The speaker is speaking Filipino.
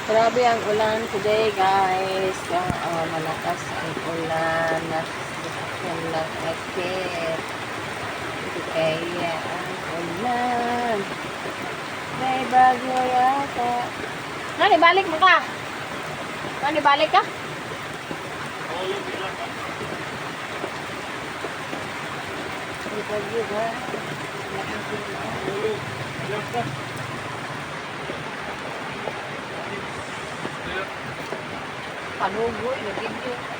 Grabe ang ulan today, guys. Malakas ang ulan. Nasasakyan lang akit. Hindi kaya ang ulan. May bagyo yata. Nani, balik mo ka? Nani, balik ka? May bagyo ba? Panugoy, nagiging.